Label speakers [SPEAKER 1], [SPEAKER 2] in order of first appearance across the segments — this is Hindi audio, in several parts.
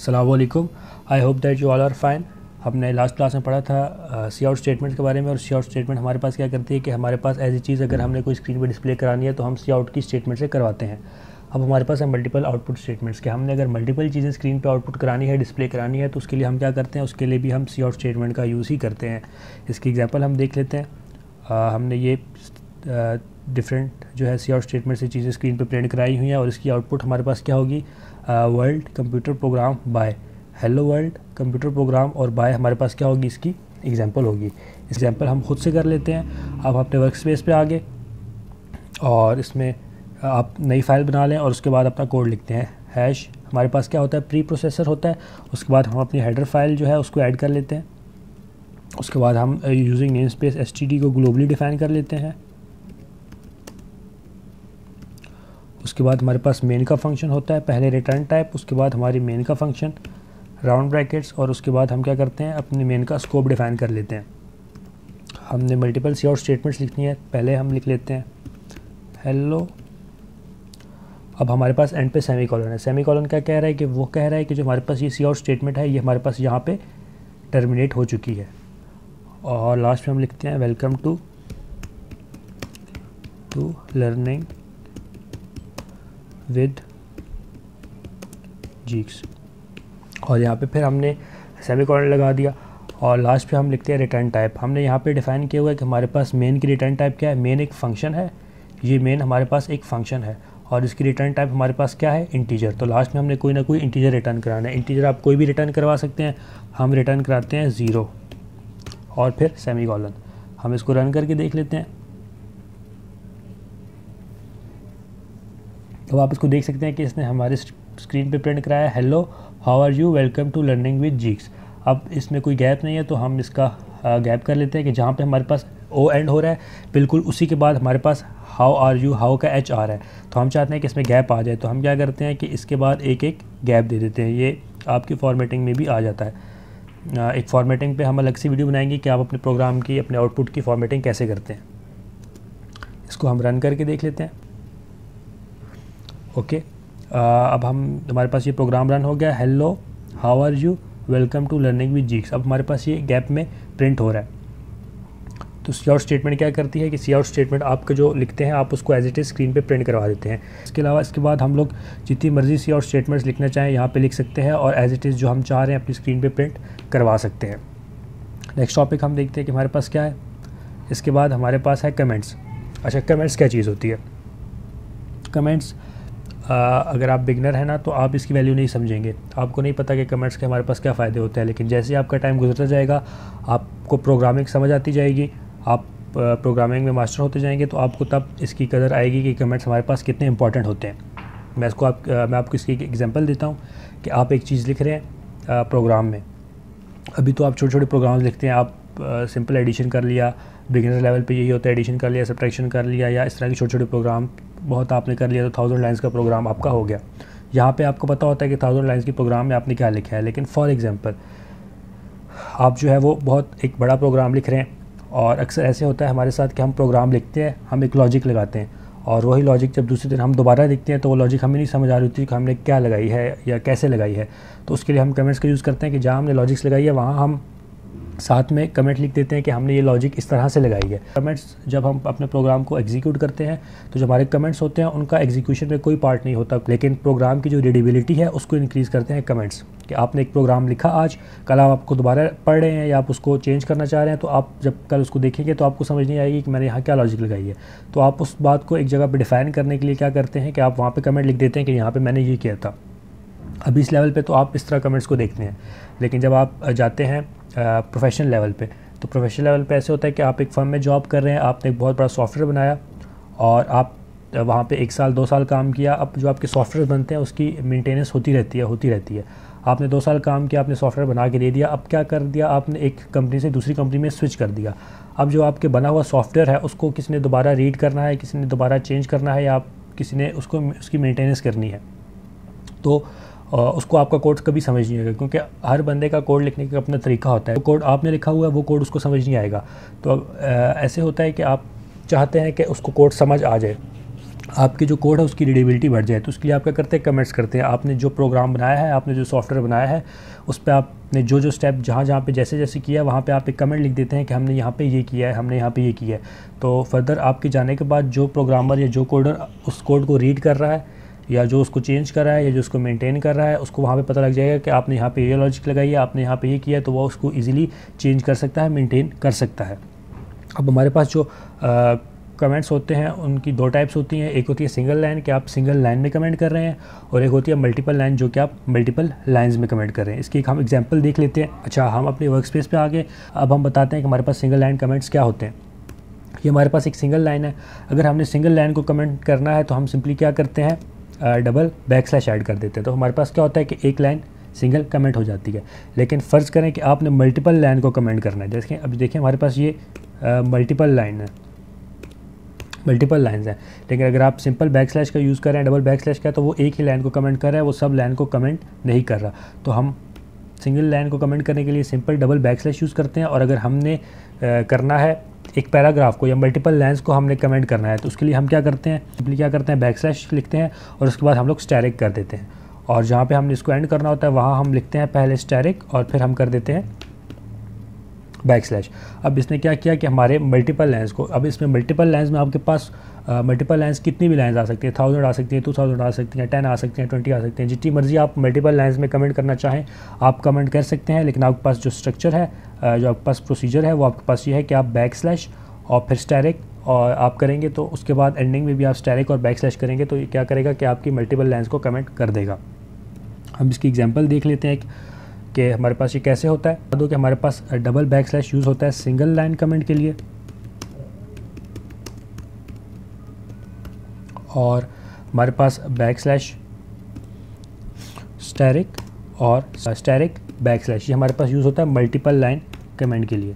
[SPEAKER 1] अस्सलाम वालेकुम। I hope that you all are fine. हमने लास्ट क्लास में पढ़ा था सी आउट स्टेटमेंट के बारे में, और सी आउट स्टेटमेंट हमारे पास क्या करती है कि हमारे पास ऐसी चीज़ अगर हमने कोई स्क्रीन पे डिस्प्ले करानी है तो हम सी आउट की स्टेटमेंट से करवाते हैं। अब हमारे पास है मल्टीपल आउटपुट स्टेटमेंट्स के हमने अगर मल्टीपल चीज़ें स्क्रीन पे आउटपुट करानी है, डिस्प्ले करानी है, तो उसके लिए हम क्या करते हैं, उसके लिए भी हम सी आउट स्टेटमेंट का यूज़ ही करते हैं। इसकी एग्जांपल हम देख लेते हैं। हमने ये डिफरेंट जो है सी आउट स्टेटमेंट से चीज़ें स्क्रीन पे प्रिंट कराई हुई हैं, और इसकी आउटपुट हमारे पास क्या होगी, world computer program bye, hello world computer program, और बाय हमारे पास क्या होगी, इसकी एग्जांपल होगी। एग्जांपल हम खुद से कर लेते हैं। अब अपने वर्क स्पेस पे आगे और इसमें आप नई फाइल बना लें और उसके बाद अपना कोड लिखते हैं। हैश हमारे पास क्या होता है, प्री प्रोसेसर होता है। उसके बाद हम अपनी हेडर फाइल जो है उसको ऐड कर लेते हैं। उसके बाद हम यूजिंग नेम स्पेस एसटीडी को ग्लोबली डिफाइन कर लेते हैं। उसके बाद हमारे पास मेन का फंक्शन होता है, पहले रिटर्न टाइप, उसके बाद हमारी मेन का फंक्शन राउंड ब्रैकेट्स, और उसके बाद हम क्या करते हैं, अपनी मेन का स्कोप डिफाइन कर लेते हैं। हमने मल्टीपल सी आउट स्टेटमेंट्स लिखनी है, पहले हम लिख लेते हैं हेलो। अब हमारे पास एंड पे सेमी कॉलन है। सेमी कॉलन क्या कह रहा है कि वो कह रहा है कि जो हमारे पास ये सी आउट स्टेटमेंट है ये हमारे पास यहाँ पे टर्मिनेट हो चुकी है। और लास्ट में हम लिखते हैं welcome to learning with geeks, और यहाँ पे फिर हमने सेमी कॉलन लगा दिया। और लास्ट पे हम लिखते हैं रिटर्न टाइप। हमने यहाँ पे डिफ़ाइन किया हुआ है कि हमारे पास मेन की रिटर्न टाइप क्या है, मेन एक फंक्शन है, ये मेन हमारे पास एक फंक्शन है, और इसकी रिटर्न टाइप हमारे पास क्या है, इंटीजर। तो लास्ट में हमने कोई ना कोई इंटीजर रिटर्न कराना है। इंटीजर आप कोई भी रिटर्न करवा सकते हैं, हम रिटर्न कराते हैं 0 और फिर सेमी कॉलन। हम इसको रन करके देख लेते हैं। तो आप इसको देख सकते हैं कि इसने हमारे स्क्रीन पे प्रिंट कराया hello how are you welcome to learning with geeks. अब इसमें कोई गैप नहीं है, तो हम इसका गैप कर लेते हैं कि जहाँ पे हमारे पास ओ एंड हो रहा है बिल्कुल उसी के बाद हमारे पास हाउ आर यू, हाउ का एच आ रहा है। तो हम चाहते हैं कि इसमें गैप आ जाए, तो हम क्या करते हैं कि इसके बाद एक एक गैप दे देते हैं। ये आपकी फॉर्मेटिंग में भी आ जाता है। एक फॉर्मेटिंग पे हम अलग से वीडियो बनाएंगे कि आप अपने प्रोग्राम की, अपने आउटपुट की फॉर्मेटिंग कैसे करते हैं। इसको हम रन करके देख लेते हैं। ओके, अब हमारे पास ये प्रोग्राम रन हो गया, hello how are you welcome to learning with geeks. अब हमारे पास ये गैप में प्रिंट हो रहा है। तो सी आउट स्टेटमेंट क्या करती है कि सी आउट स्टेटमेंट आपका जो लिखते हैं आप उसको एज इट इज़ स्क्रीन पे प्रिंट करवा देते हैं। इसके अलावा इसके बाद हम लोग जितनी मर्जी सी आउट स्टेटमेंट्स लिखना चाहें यहाँ पे लिख सकते हैं, और एज इट इज़ जो हम चाह रहे हैं अपनी स्क्रीन पे प्रिंट करवा सकते हैं। नेक्स्ट टॉपिक हम देखते हैं कि हमारे पास क्या है। इसके बाद हमारे पास है कमेंट्स। अच्छा, कमेंट्स क्या चीज़ होती है। कमेंट्स अगर आप बिगनर हैं ना तो आप इसकी वैल्यू नहीं समझेंगे, आपको नहीं पता कि कमेंट्स के हमारे पास क्या फ़ायदे होते हैं। लेकिन जैसे आपका टाइम गुजरता जाएगा, आपको प्रोग्रामिंग समझ आती जाएगी, आप प्रोग्रामिंग में मास्टर होते जाएंगे, तो आपको तब इसकी कदर आएगी कि कमेंट्स हमारे पास कितने इंपॉर्टेंट होते हैं। मैं आपको इसकी एक एग्जांपल देता हूँ कि आप एक चीज़ लिख रहे हैं प्रोग्राम में। अभी तो आप छोटे छोटे प्रोग्राम्स लिखते हैं, आप सिंपल एडिशन कर लिया, बिगिनर लेवल पे यही होता है, एडिशन कर लिया, सब्ट्रैक्शन कर लिया, या इस तरह के छोटे छोटे प्रोग्राम बहुत आपने कर लिया तो 1000 लाइन्स का प्रोग्राम आपका हो गया। यहाँ पे आपको पता होता है कि 1000 लाइन्स की प्रोग्राम में आपने क्या लिखा है। लेकिन फॉर एग्जांपल आप जो है वो बहुत एक बड़ा प्रोग्राम लिख रहे हैं, और अक्सर ऐसे होता है हमारे साथ कि हम प्रोग्राम लिखते हैं, हम एक लॉजिक लगाते हैं, और वही लॉजिक जब दूसरे दिन हम दोबारा लिखते हैं तो वो लॉजिक हमें नहीं समझ आ रही होती कि हमने क्या लगाई है या कैसे लगाई है। तो उसके लिए हम कमेंट्स का यूज़ करते हैं कि जहाँ हमने लॉजिक्स लगाई है वहाँ हम साथ में कमेंट लिख देते हैं कि हमने ये लॉजिक इस तरह से लगाई है। कमेंट्स जब हम अपने प्रोग्राम को एग्जीक्यूट करते हैं तो जो हमारे कमेंट्स होते हैं उनका एग्जीक्यूशन में कोई पार्ट नहीं होता, लेकिन प्रोग्राम की जो रीडेबिलिटी है उसको इंक्रीज़ करते हैं कमेंट्स। कि आपने एक प्रोग्राम लिखा आज, कल आप आपको दोबारा पढ़ रहे हैं या आप उसको चेंज करना चाह रहे हैं, तो आप जब कल उसको देखेंगे तो आपको समझ नहीं आएगी कि मैंने यहाँ क्या लॉजिक लगाई है। तो आप उस बात को एक जगह पर डिफ़ाइन करने के लिए क्या करते हैं कि आप वहाँ पर कमेंट लिख देते हैं कि यहाँ पर मैंने ये किया था। अभी इस लेवल पे तो आप इस तरह कमेंट्स को देखते हैं, लेकिन जब आप जाते हैं प्रोफेशनल लेवल पे, तो प्रोफेशनल लेवल पे ऐसे होता है कि आप एक फर्म में जॉब कर रहे हैं, आपने एक बहुत बड़ा सॉफ्टवेयर बनाया और आप वहाँ पे 1 साल 2 साल काम किया। अब जो आपके सॉफ्टवेयर बनते हैं उसकी मेंटेनेंस होती रहती है। आपने 2 साल काम किया, आपने सॉफ्टवेयर बना के दे दिया, अब क्या कर दिया आपने, एक कंपनी से दूसरी कंपनी में स्विच कर दिया। अब जो आपके बना हुआ सॉफ्टवेयर है उसको किसी ने दोबारा रीड करना है, किसी ने दोबारा चेंज करना है, या किसी ने उसकी मेंटेनेंस करनी है, तो उसको आपका कोड कभी समझ नहीं आएगा, क्योंकि हर बंदे का कोड लिखने का अपना तरीका होता है। कोड आपने लिखा हुआ है वो कोड उसको समझ नहीं आएगा। तो ऐसे होता है कि आप चाहते हैं कि उसको कोड समझ आ जाए, आपके जो कोड है उसकी रीडेबिलिटी बढ़ जाए। तो उसके लिए आप क्या करते हैं, कमेंट्स करते हैं। आपने जो प्रोग्राम बनाया है, आपने जो सॉफ्टवेयर बनाया है, उस पर आपने जो जो स्टेप जहाँ पे जैसे जैसे किया है वहाँ पे आप एक कमेंट लिख देते हैं कि हमने यहाँ पे ये किया है, हमने यहाँ पे ये किया है। तो फर्दर आपके जाने के बाद जो प्रोग्रामर या जो कोडर उस कोड को रीड कर रहा है या जो उसको चेंज कर रहा है या जो उसको मेंटेन कर रहा है, उसको वहाँ पे पता लग जाएगा कि आपने यहाँ पे ये लॉजिक लगाई है, आपने यहाँ पे ये किया है, तो वो उसको इजीली चेंज कर सकता है, मेंटेन कर सकता है। अब हमारे पास जो कमेंट्स होते हैं उनकी दो टाइप्स होती हैं। एक होती है सिंगल लाइन कि आप सिंगल लाइन में कमेंट कर रहे हैं, और एक होती है मल्टीपल लाइन जो कि आप मल्टीपल लाइंस में कमेंट कर रहे हैं। इसकी एक हम एग्जांपल देख लेते हैं। अच्छा, हम अपने वर्क स्पेस पे आ गए। अब हम बताते हैं कि हमारे पास सिंगल लाइन कमेंट्स क्या होते हैं। ये हमारे पास एक सिंगल लाइन है। अगर हमने सिंगल लाइन को कमेंट करना है तो हम सिंपली क्या करते हैं, डबल बैकस्लैश ऐड कर देते हैं। तो हमारे पास क्या होता है कि एक लाइन सिंगल कमेंट हो जाती है। लेकिन फ़र्ज़ करें कि आपने मल्टीपल लाइन को कमेंट करना है। जैसे अभी देखिए हमारे पास ये मल्टीपल लाइन है, मल्टीपल लाइन्स हैं। लेकिन अगर आप सिंपल बैकस्लैश का यूज़ कर रहे हैं, डबल बैकस्लैश का, तो वो एक ही लाइन को कमेंट कर रहा है, वो सब लाइन को कमेंट नहीं कर रहा। तो हम सिंगल लाइन को कमेंट करने के लिए सिंपल डबल बैकस्लैश यूज़ करते हैं। और अगर हमने करना है एक पैराग्राफ को या मल्टीपल लाइन्स को हमने कमेंट करना है, तो उसके लिए हम क्या करते हैं, सिंपली क्या करते हैं, बैकस्लैश लिखते हैं और उसके बाद हम लोग स्टैरिक कर देते हैं। और जहाँ पे हमने इसको एंड करना होता है वहाँ हम लिखते हैं पहले स्टैरिक और फिर हम कर देते हैं बैकस्लैश। अब इसने क्या किया कि हमारे मल्टीपल लाइन्स को, अब इसमें मल्टीपल लाइन्स में आपके पास मल्टीपल लाइन्स कितनी भी लाइन्स आ सकती हैं, 1000 आ सकती हैं, 2000 आ सकती हैं, 10 आ सकती हैं, 20 आ सकती हैं। जितनी मर्जी आप मल्टीपल लाइन्स में कमेंट करना चाहें आप कमेंट कर सकते हैं। लेकिन आपके पास जो स्ट्रक्चर है, जो आपके पास प्रोसीजर है, वो आपके पास ये है कि आप बैकस्लैश और फिर स्टैरिक और आप करेंगे, तो उसके बाद एंडिंग में भी आप स्टैरिक और बैकस्लैश करेंगे, तो ये क्या करेगा कि आपकी मल्टीपल लाइन्स को कमेंट कर देगा। हम इसकी एग्जांपल देख लेते हैं कि हमारे पास ये कैसे होता है। बता दो कि हमारे पास डबल बैकस्लैश यूज़ होता है सिंगल लाइन कमेंट के लिए, और हमारे पास बैकस्लैश स्टैरिक और स्टैरिक बैकस्लैश ये हमारे पास यूज़ होता है मल्टीपल लाइन कमेंट के लिए।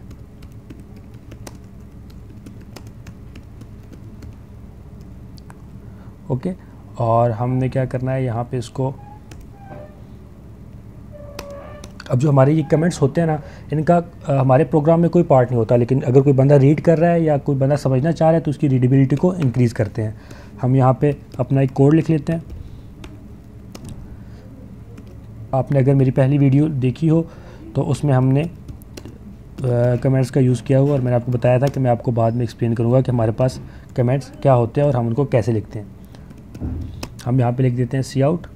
[SPEAKER 1] ओके, और हमने क्या करना है यहाँ पे इसको, अब जो हमारे ये कमेंट्स होते हैं ना, इनका हमारे प्रोग्राम में कोई पार्ट नहीं होता, लेकिन अगर कोई बंदा रीड कर रहा है या कोई बंदा समझना चाह रहा है तो उसकी रीडेबिलिटी को इंक्रीज़ करते हैं। हम यहाँ पे अपना एक कोड लिख लेते हैं। आपने अगर मेरी पहली वीडियो देखी हो तो उसमें हमने कमेंट्स का यूज़ किया हुआ, और मैंने आपको बताया था कि मैं आपको बाद में एक्सप्लेन करूँगा कि हमारे पास कमेंट्स क्या होते हैं और हम उनको कैसे लिखते हैं। हम यहाँ पे लिख देते हैं सी आउट,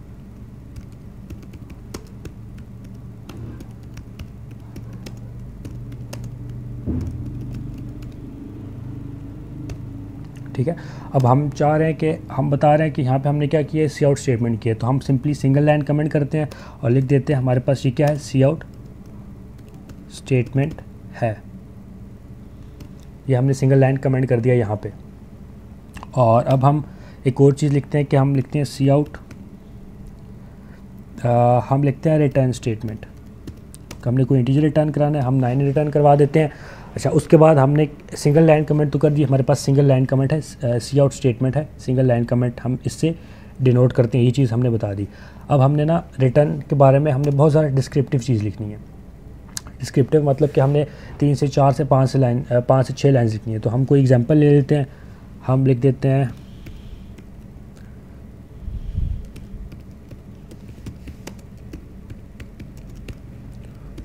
[SPEAKER 1] ठीक है। अब हम चाह रहे हैं कि हम बता रहे हैं कि यहाँ पे हमने क्या किया है, सी आउट स्टेटमेंट किया है। तो हम सिंपली सिंगल लाइन कमेंट करते हैं और लिख देते हैं हमारे पास ये क्या है, सी आउट स्टेटमेंट है। ये हमने सिंगल लाइन कमेंट कर दिया यहाँ पे। और अब हम एक और चीज़ लिखते हैं कि हम लिखते हैं सी आउट, हम लिखते हैं रिटर्न स्टेटमेंट। हमने कोई इंटीजर रिटर्न कराना है, हम 9 रिटर्न करवा देते हैं। अच्छा, उसके बाद हमने सिंगल लाइन कमेंट तो कर दी, हमारे पास सिंगल लाइन कमेंट है, सी आउट स्टेटमेंट है, सिंगल लाइन कमेंट हम इससे डिनोट करते हैं। ये चीज़ हमने बता दी। अब हमने ना रिटर्न के बारे में हमने बहुत सारा डिस्क्रिप्टिव चीज़ लिखनी है। डिस्क्रिप्टिव मतलब कि हमने 3 से 4 से 5 से 6 लाइन लिखनी है। तो हम कोई एग्जांपल ले लेते हैं। हम लिख देते हैं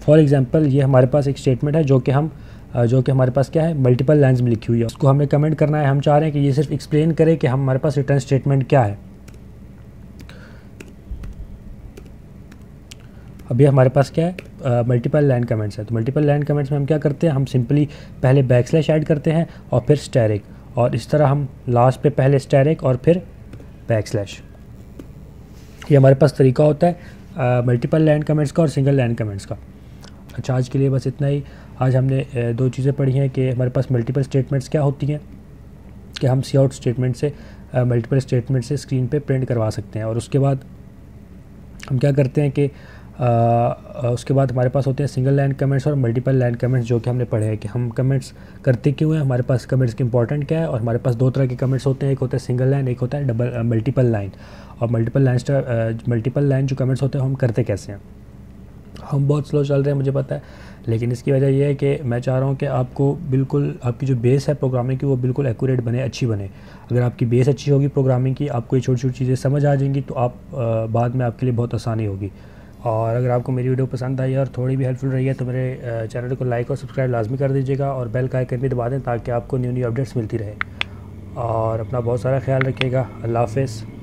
[SPEAKER 1] फॉर एग्जांपल, ये हमारे पास एक स्टेटमेंट है जो कि हमारे पास क्या है, मल्टीपल लाइंस में लिखी हुई है। उसको हमें कमेंट करना है। हम चाह रहे हैं कि ये सिर्फ एक्सप्लेन करे कि हमारे पास रिटर्न स्टेटमेंट क्या है। अभी हमारे पास क्या है, मल्टीपल लाइन कमेंट्स है। तो मल्टीपल लाइन कमेंट्स में हम क्या करते हैं, हम सिंपली पहले बैकस्लैश ऐड करते हैं और फिर स्टैरिक, और इस तरह हम लास्ट पे पहले स्टैरिक और फिर बैकस्लैश। ये हमारे पास तरीका होता है मल्टीपल लाइन कमेंट्स का और सिंगल लाइन कमेंट्स का। अच्छा, आज के लिए बस इतना ही। आज हमने 2 चीज़ें पढ़ी हैं कि हमारे पास मल्टीपल स्टेटमेंट्स क्या होती हैं, कि हम सी आउट स्टेटमेंट से मल्टीपल स्टेटमेंट से स्क्रीन पे प्रिंट करवा सकते हैं। और उसके बाद हम क्या करते हैं कि उसके बाद हमारे पास होते हैं सिंगल लाइन कमेंट्स और मल्टीपल लाइन कमेंट्स, जो कि हमने पढ़े हैं कि हम कमेंट्स करते क्यों हैं, हमारे पास कमेंट्स की इंपॉर्टेंट क्या है। और हमारे पास 2 तरह के कमेंट्स होते हैं, एक होता है सिंगल लाइन, एक होता है मल्टीपल लाइन। और मल्टीपल लाइन जो कमेंट्स होते हैं हम करते कैसे हैं। हम बहुत स्लो चल रहे हैं मुझे पता है, लेकिन इसकी वजह यह है कि मैं चाह रहा हूँ कि आपको बिल्कुल आपकी जो बेस है प्रोग्रामिंग की वो बिल्कुल एक्यूरेट बने, अच्छी बने। अगर आपकी बेस अच्छी होगी प्रोग्रामिंग की, आपको ये छोटी छोटी चीज़ें समझ आ जाएंगी तो आप बाद में आपके लिए बहुत आसानी होगी। और अगर आपको मेरी वीडियो पसंद आई और थोड़ी भी हेल्पफुल रही है तो मेरे चैनल को लाइक और सब्सक्राइब लाजमी कर दीजिएगा और बेल का आइकन भी दबा दें ताकि आपको न्यू अपडेट्स मिलती रहे। और अपना बहुत सारा ख्याल रखिएगा। अल्लाह हाफ़िज़।